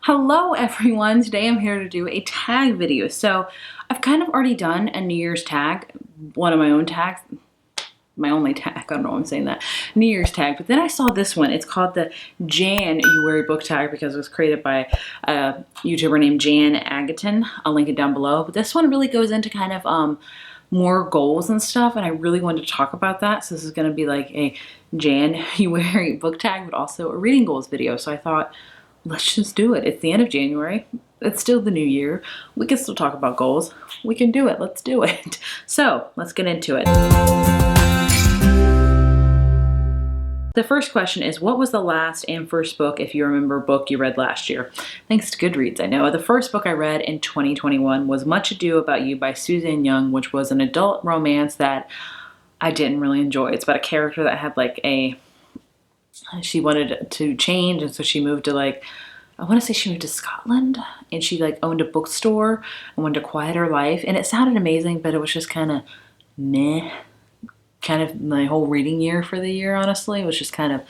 Hello everyone, today I'm here to do a tag video. So I've kind of already done a New Year's tag, one of my own tags, my only tag, I don't know why I'm saying that, New Year's tag, but then I saw this one. It's called the JAN-UARY book tag because it was created by a YouTuber named JAN-UARY. I'll link it down below, but this one really goes into kind of more goals and stuff, and I really wanted to talk about that. So this is going to be like a JAN-UARY book tag, but also a reading goals video. So I thought, let's just do it. It's the end of January. It's still the new year. We can still talk about goals. We can do it. Let's do it. So let's get into it. The first question is, what was the last and first book, if you remember, book you read last year? Thanks to Goodreads, I know. The first book I read in 2021 was Much Ado About You by Suzanne Young, which was an adult romance that I didn't really enjoy. It's about a character that had like she wanted to change, and so she moved to like, I want to say she moved to Scotland, and she like owned a bookstore and wanted to quiet her life, and it sounded amazing, but it was just kind of meh. Kind of my whole reading year for the year, honestly, was just kind of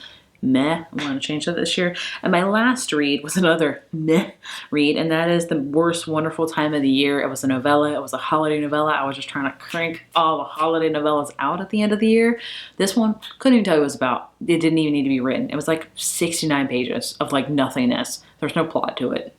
meh. I'm going to change that this year. And my last read was another meh read, and that is The Worst Wonderful Time of the Year. It was a novella. It was a holiday novella. I was just trying to crank all the holiday novellas out at the end of the year. This one, couldn't even tell you what it was about. It didn't even need to be written. It was like 69 pages of like nothingness. There's no plot to it.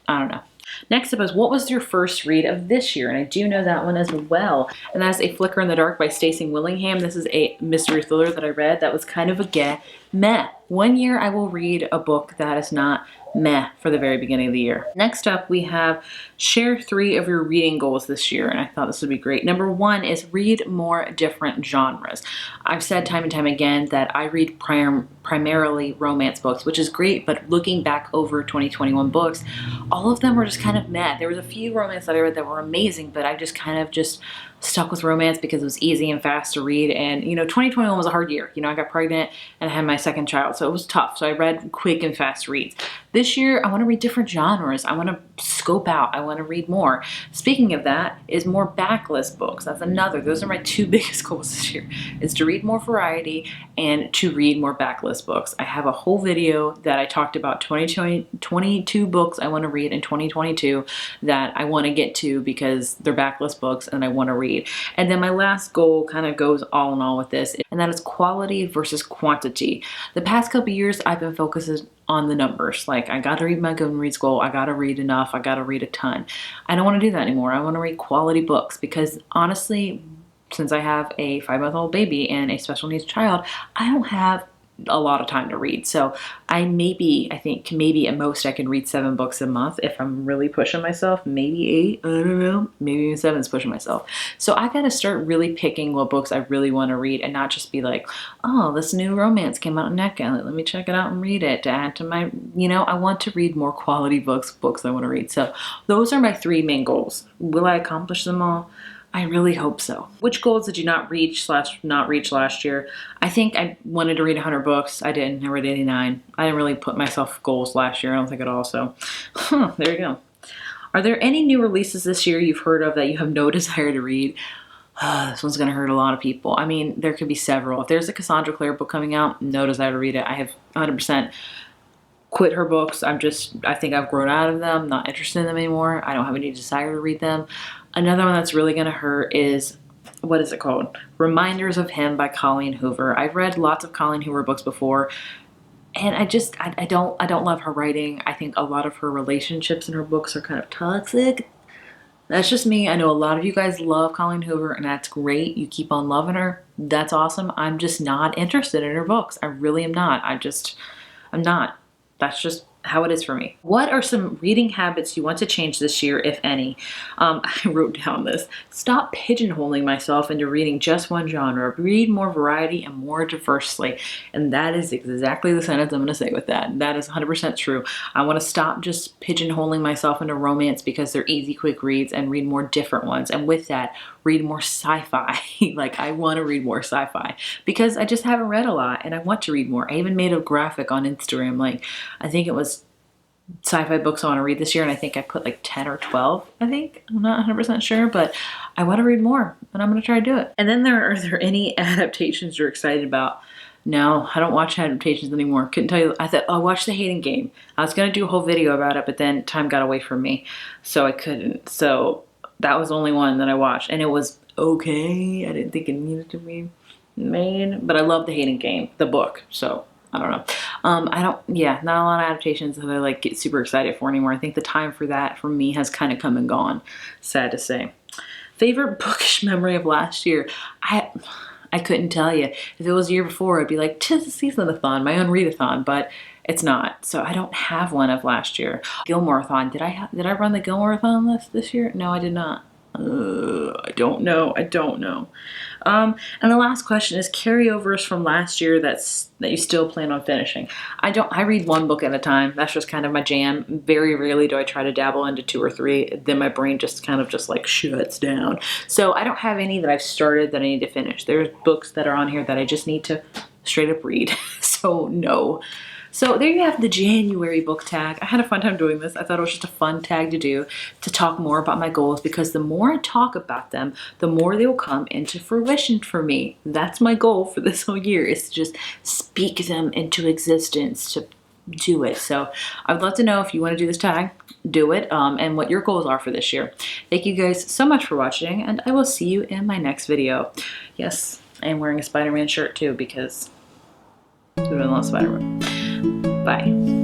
I don't know. Next up is, what was your first read of this year? And I do know that one as well. And that's A Flicker in the Dark by Stacey Willingham. This is a mystery thriller that I read that was kind of a meh. One year I will read a book that is not meh for the very beginning of the year. Next up, we have share 3 of your reading goals this year, and I thought this would be great. Number 1 is read more different genres. I've said time and time again that I read primarily romance books, which is great, but looking back over 2021 books, all of them were just kind of meh. There was a few romance that I read that were amazing, but I just kind of just stuck with romance because it was easy and fast to read. And 2021 was a hard year. I got pregnant and I had my second child, so it was tough. So I read quick and fast reads. This year, I want to read different genres. I want to scope out. I want to read more. Speaking of that, is more backlist books. That's another. Those are my 2 biggest goals this year, is to read more variety and to read more backlist books. I have a whole video that I talked about 22 books I want to read in 2022 that I want to get to because they're backlist books and I want to read. And then my last goal kind of goes all in all with this, and that is quality versus quantity. The past couple years, I've been focusing on the numbers. Like, I got to read my Goodreads goal. I got to read enough. I got to read a ton. I don't want to do that anymore. I want to read quality books because honestly, since I have a 5-month-old baby and a special needs child, I don't have a lot of time to read. So I think maybe at most I can read 7 books a month if I'm really pushing myself. Maybe 8, I don't know. Maybe even 7 is pushing myself. So I got to start really picking what books I really want to read and not just be like, oh, this new romance came out in NetGalley. Let me check it out and read it to add to my, I want to read more quality books I want to read. So those are my 3 main goals. Will I accomplish them all? I really hope so. Which goals did you not reach last year? I think I wanted to read 100 books. I didn't. I read 89. I didn't really put myself goals last year. I don't think at all. So there you go. Are there any new releases this year you've heard of that you have no desire to read? This one's going to hurt a lot of people. I mean, there could be several. If there's a Cassandra Clare book coming out, no desire to read it. I have 100% quit her books. I think I've grown out of them, not interested in them anymore. I don't have any desire to read them. Another one that's really gonna hurt is, what is it called? Reminders of Him by Colleen Hoover. I've read lots of Colleen Hoover books before, and I don't love her writing. I think a lot of her relationships in her books are kind of toxic. That's just me. I know a lot of you guys love Colleen Hoover, and that's great. You keep on loving her. That's awesome. I'm just not interested in her books. I really am not. I'm not. That's just how it is for me. What are some reading habits you want to change this year, if any? I wrote down this. Stop pigeonholing myself into reading just one genre. Read more variety and more diversely. And that is exactly the sentence I'm going to say with that. That is 100% true. I want to stop just pigeonholing myself into romance because they're easy, quick reads, and read more different ones. And with that, read more sci-fi. Like, I want to read more sci-fi because I just haven't read a lot and I want to read more. I even made a graphic on Instagram. Like, I think it was sci-fi books I want to read this year, and I think I put like 10 or 12, I think. I'm not 100% sure, but I want to read more, and I'm going to try to do it. And then are there any adaptations you're excited about No, I don't watch adaptations anymore. Couldn't tell you. I thought, oh, I watched The Hating Game. I was gonna do a whole video about it, but then time got away from me, so I couldn't. So that was the only one that I watched, and it was okay. I didn't think it needed to be made, but I love The Hating Game, the book. So I don't know. Yeah, not a lot of adaptations that I like get super excited for anymore. I think the time for that for me has kind of come and gone. Sad to say. Favorite bookish memory of last year? I couldn't tell you. If it was the year before, I'd be like, tis the season-a-thon, my own readathon, but it's not. So I don't have one of last year. Gilmore-a-thon. Did I run the Gilmore-a-thon list this year? No, I did not. I don't know. And the last question is carryovers from last year that you still plan on finishing. I read one book at a time. That's just kind of my jam. Very rarely do I try to dabble into 2 or 3. Then my brain just kind of just like shuts down. So I don't have any that I've started that I need to finish. There's books that are on here that I just need to straight up read. So no. So there you have the January book tag. I had a fun time doing this. I thought it was just a fun tag to do, to talk more about my goals, because the more I talk about them, the more they will come into fruition for me. That's my goal for this whole year, is to just speak them into existence, to do it. So I would love to know if you want to do this tag, do it, and what your goals are for this year. Thank you guys so much for watching, and I will see you in my next video. Yes, I am wearing a Spider-Man shirt too, because I love Spider-Man. Bye.